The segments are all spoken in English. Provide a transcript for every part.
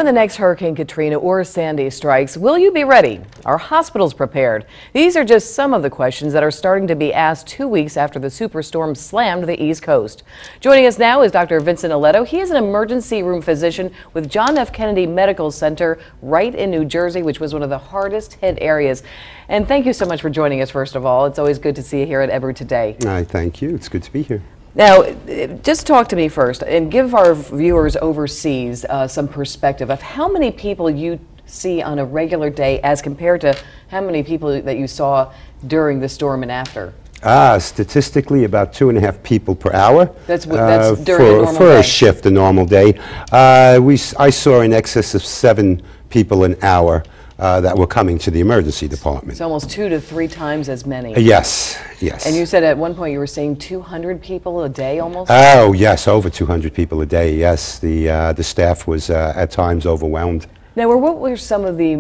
When the next Hurricane Katrina or Sandy strikes, will you be ready? Are hospitals prepared? These are just some of the questions that are starting to be asked 2 weeks after the superstorm slammed the East Coast. Joining us now is Dr. Vincent Eletto. He is an emergency room physician with John F. Kennedy Medical Center right in New Jersey, which was one of the hardest hit areas. And thank you so much for joining us, first of all. It's always good to see you here at Ebru today. Thank you. It's good to be here. Now, just talk to me first and give our viewers overseas some perspective of how many people you see on a regular day as compared to how many people that you saw during the storm and after. Statistically, about 2.5 people per hour. That's during a normal for day. A shift, a normal day. I saw in excess of 7 people an hour that were coming to the emergency department. It's almost 2 to 3 times as many. Yes, yes. And you said at one point you were seeing 200 people a day almost? Oh, yes, over 200 people a day, yes. The staff was at times overwhelmed. Now, what were some of the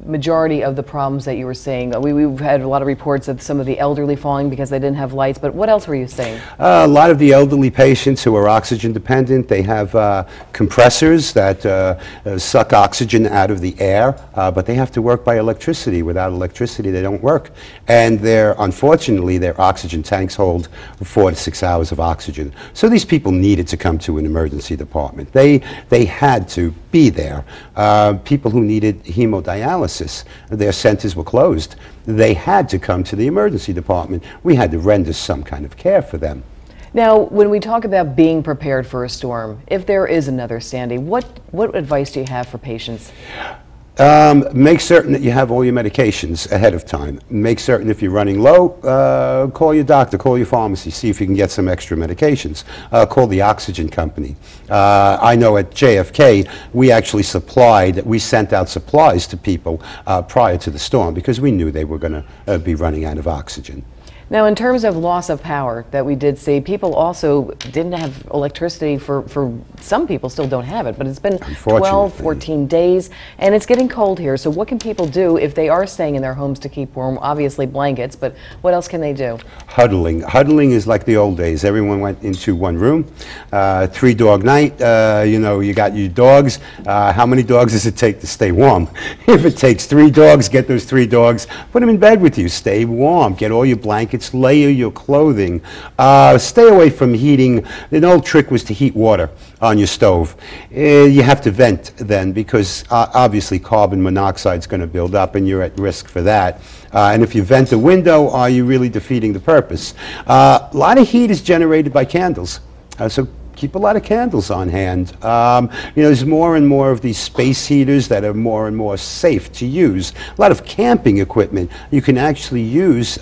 majority of the problems that you were seeing? We've had a lot of reports of some of the elderly falling because they didn't have lights, but what else were you seeing? A lot of the elderly patients who are oxygen dependent, they have compressors that suck oxygen out of the air, but they have to work by electricity. Without electricity, they don't work. And unfortunately, their oxygen tanks hold 4 to 6 hours of oxygen. So these people needed to come to an emergency department. They had to be there. People who needed hemodialysis, their centers were closed. They had to come to the emergency department. We had to render some kind of care for them. Now, when we talk about being prepared for a storm, if there is another Sandy, what advice do you have for patients? Make certain that you have all your medications ahead of time. Make certain if you're running low, call your doctor, call your pharmacy, see if you can get some extra medications. Call the oxygen company. I know at JFK, we sent out supplies to people prior to the storm because we knew they were going to be running out of oxygen. Now, in terms of loss of power that we did see, people also didn't have electricity for some people still don't have it, but it's been 12, 14 days, and it's getting cold here. So what can people do if they are staying in their homes to keep warm? Obviously blankets, but what else can they do? Huddling. Huddling is like the old days. Everyone went into one room. 3-dog night. You got your dogs. How many dogs does it take to stay warm? If it takes 3 dogs, get those 3 dogs. Put them in bed with you. Stay warm. Get all your blankets. Layer your clothing. Stay away from heating. An old trick was to heat water on your stove. You have to vent then because obviously carbon monoxide is going to build up and you're at risk for that. And if you vent a window, are you really defeating the purpose? A lot of heat is generated by candles. So keep a lot of candles on hand. There's more and more of these space heaters that are more and more safe to use. A lot of camping equipment. You can actually use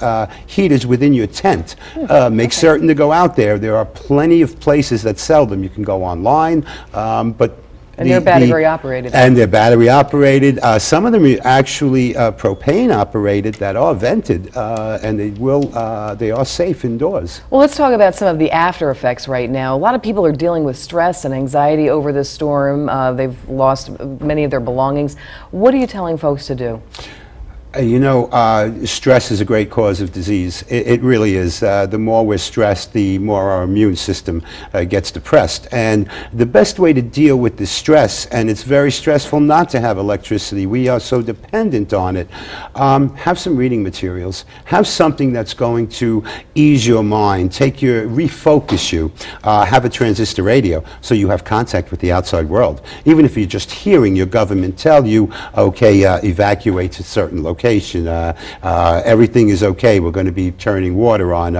heaters within your tent. Make certain to go out there. There are plenty of places that sell them. You can go online, And they're battery operated. And they're battery operated. Some of them are actually propane operated that are vented, and they are safe indoors. Well, let's talk about some of the after effects right now. A lot of people are dealing with stress and anxiety over this storm. They've lost many of their belongings. What are you telling folks to do? Stress is a great cause of disease. It really is. The more we're stressed, the more our immune system gets depressed. And the best way to deal with this stress, and it's very stressful not to have electricity, we are so dependent on it, have some reading materials. Have something that's going to ease your mind, refocus you. Have a transistor radio so you have contact with the outside world. Even if you're just hearing your government tell you, okay, evacuate to certain locations. Everything is okay. We're going to be turning water on.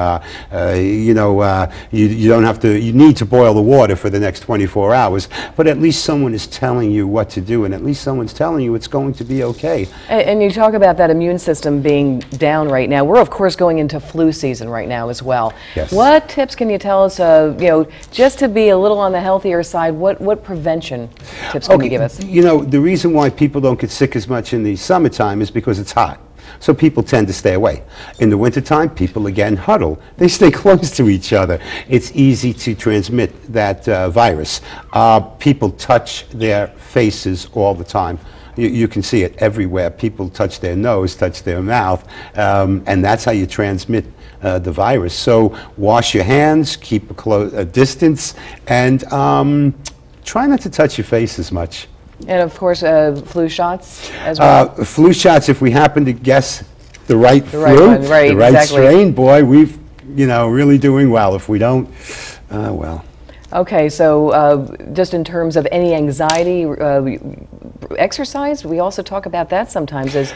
You don't have to. You need to boil the water for the next 24 hours. But at least someone is telling you what to do, and at least someone's telling you it's going to be okay. And you talk about that immune system being down right now. We're of course going into flu season right now as well. Yes. What tips can you tell us? Just to be a little on the healthier side. What prevention tips can you give us? The reason why people don't get sick as much in the summertime is because it's hot. So people tend to stay away. In the wintertime, people again huddle. They stay close to each other. It's easy to transmit that virus. People touch their faces all the time. You can see it everywhere. People touch their nose, touch their mouth, and that's how you transmit the virus. So wash your hands, keep a distance, and try not to touch your face as much. And of course, flu shots as well. Flu shots, if we happen to guess the right The flu, right one, right, the right exactly. strain, boy, we've, really doing well. If we don't, well. Okay, so just in terms of any anxiety, exercise, we also talk about that sometimes as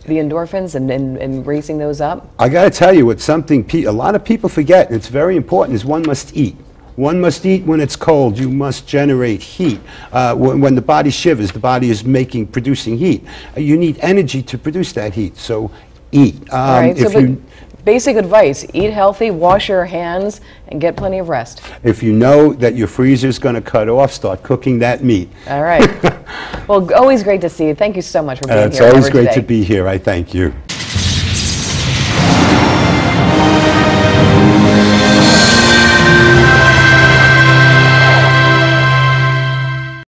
the endorphins and raising those up. I got to tell you, it's something a lot of people forget, and it's very important, is one must eat. One must eat when it's cold. You must generate heat. When the body shivers, the body is producing heat. You need energy to produce that heat, so eat. All right, basic advice, eat healthy, wash your hands, and get plenty of rest. If you know that your freezer's going to cut off, start cooking that meat. All right. Well, always great to see you. Thank you so much for being It's here. always great to be here. I thank you.